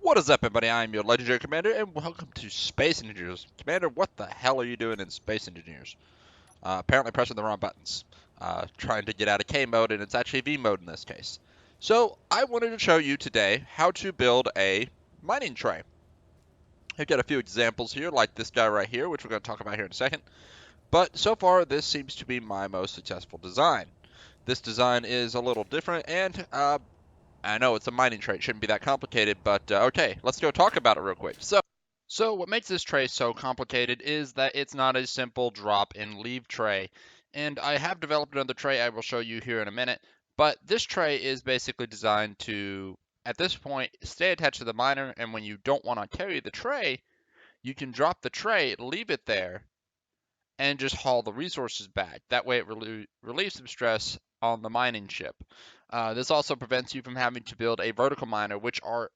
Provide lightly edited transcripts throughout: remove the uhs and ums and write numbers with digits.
What is up, everybody? I'm your Legendary Commander, and welcome to Space Engineers. Commander, what the hell are you doing in Space Engineers? Apparently pressing the wrong buttons. Trying to get out of K mode, and it's actually V mode in this case. So, I wanted to show you today how to build a mining tray. I've got a few examples here, like this guy right here, which we're going to talk about here in a second. But so far, this seems to be my most successful design. This design is a little different, and I know it's a mining tray. It shouldn't be that complicated, but okay, let's go talk about it real quick. So what makes this tray so complicated is that it's not a simple drop and leave tray. And I have developed another tray I will show you here in a minute, but this tray is basically designed to, at this point, stay attached to the miner, and when you don't want to carry the tray, you can drop the tray, leave it there, and just haul the resources back. That way it relieves some stress on the mining ship. This also prevents you from having to build a vertical miner, which are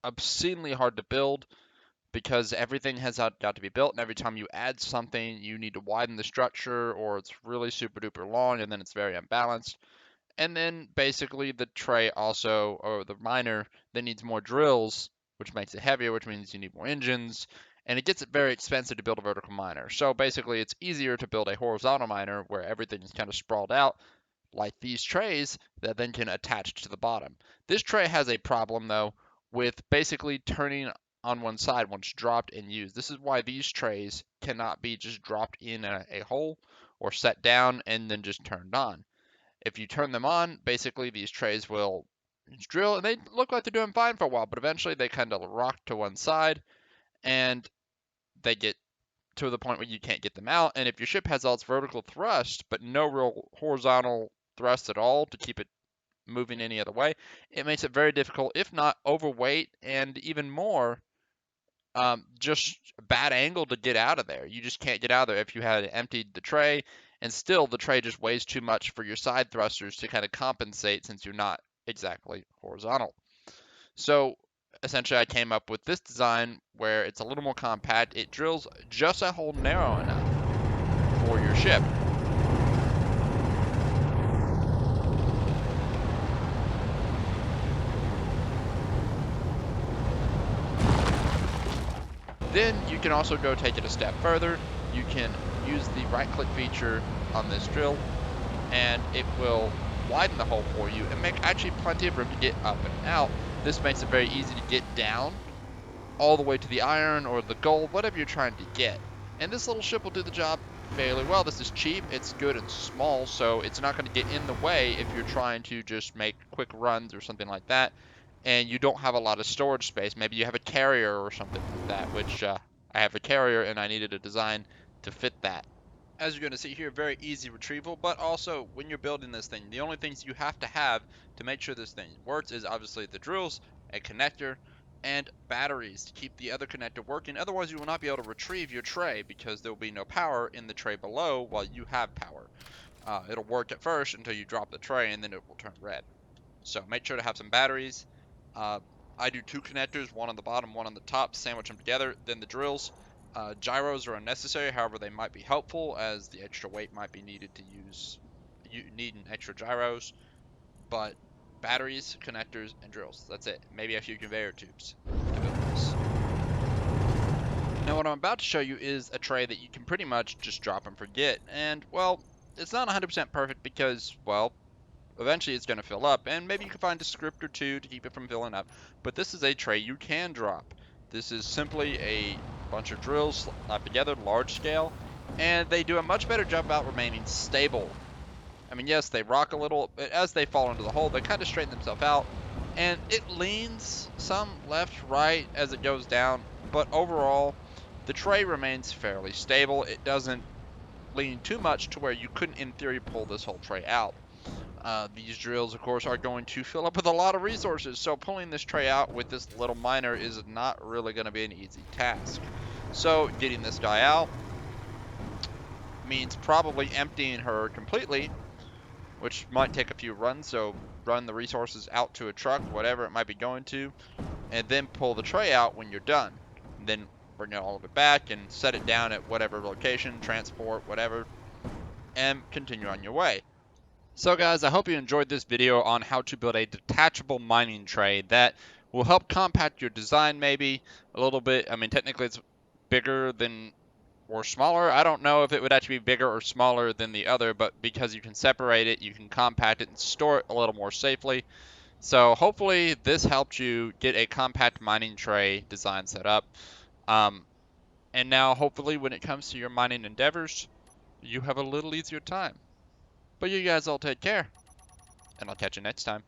obscenely hard to build because everything has got to be built, and every time you add something, you need to widen the structure, or it's really super duper long, and then it's very unbalanced. And then basically the tray also, or the miner, then needs more drills, which makes it heavier, which means you need more engines, and it gets it very expensive to build a vertical miner. So basically it's easier to build a horizontal miner where everything is kind of sprawled out, like these trays that then can attach to the bottom. This tray has a problem though with basically turning on one side once dropped and used. This is why these trays cannot be just dropped in a hole or set down and then just turned on. If you turn them on, basically these trays will drill and they look like they're doing fine for a while, but eventually they kind of rock to one side and they get to the point where you can't get them out. And if your ship has all its vertical thrust, but no real horizontal thrust at all to keep it moving any other way, it makes it very difficult, if not overweight, and even more, just a bad angle to get out of there. You just can't get out of there if you had emptied the tray, and still the tray just weighs too much for your side thrusters to kind of compensate since you're not exactly horizontal. So essentially I came up with this design where it's a little more compact. It drills just a hole narrow enough for your ship. Then you can also go take it a step further. You can use the right click feature on this drill and it will widen the hole for you and make actually plenty of room to get up and out. This makes it very easy to get down all the way to the iron or the gold, whatever you're trying to get. And this little ship will do the job fairly well. This is cheap, it's good and small, so it's not going to get in the way if you're trying to just make quick runs or something like that, and you don't have a lot of storage space. Maybe you have a carrier or something like that, which I have a carrier and I needed a design to fit that. As you're going to see here, very easy retrieval, but also when you're building this thing, the only things you have to have to make sure this thing works is obviously the drills, a connector, and batteries to keep the other connector working. Otherwise, you will not be able to retrieve your tray because there will be no power in the tray below while you have power. It'll work at first until you drop the tray, and then it will turn red. So make sure to have some batteries. Uh, I do two connectors, one on the bottom, one on the top, sandwich them together. Then the drills. Gyros are unnecessary, however they might be helpful as the extra weight might be needed to use needing extra gyros. But batteries, connectors, and drills. That's it. Maybe a few conveyor tubes to build this. Now what I'm about to show you is a tray that you can pretty much just drop and forget. And well, it's not 100% perfect because, well, eventually it's going to fill up, and maybe you can find a script or two to keep it from filling up, but this is a tray you can drop. This is simply a bunch of drills slapped together, large scale, and they do a much better job about remaining stable. I mean, yes, they rock a little, but as they fall into the hole, they kind of straighten themselves out, and it leans some left, right as it goes down, but overall, the tray remains fairly stable. It doesn't lean too much to where you couldn't, in theory, pull this whole tray out. These drills, of course, are going to fill up with a lot of resources, so pulling this tray out with this little miner is not really going to be an easy task. So getting this guy out means probably emptying her completely, which might take a few runs, so run the resources out to a truck, whatever it might be going to, and then pull the tray out when you're done. And then bring all of it back and set it down at whatever location, transport, whatever, and continue on your way. So guys, I hope you enjoyed this video on how to build a detachable mining tray that will help compact your design maybe a little bit. I mean, technically it's bigger than or smaller. I don't know if it would actually be bigger or smaller than the other, but because you can separate it, you can compact it and store it a little more safely. So hopefully this helped you get a compact mining tray design set up. Um, and now hopefully when it comes to your mining endeavors, you have a little easier time. But you guys all take care, and I'll catch you next time.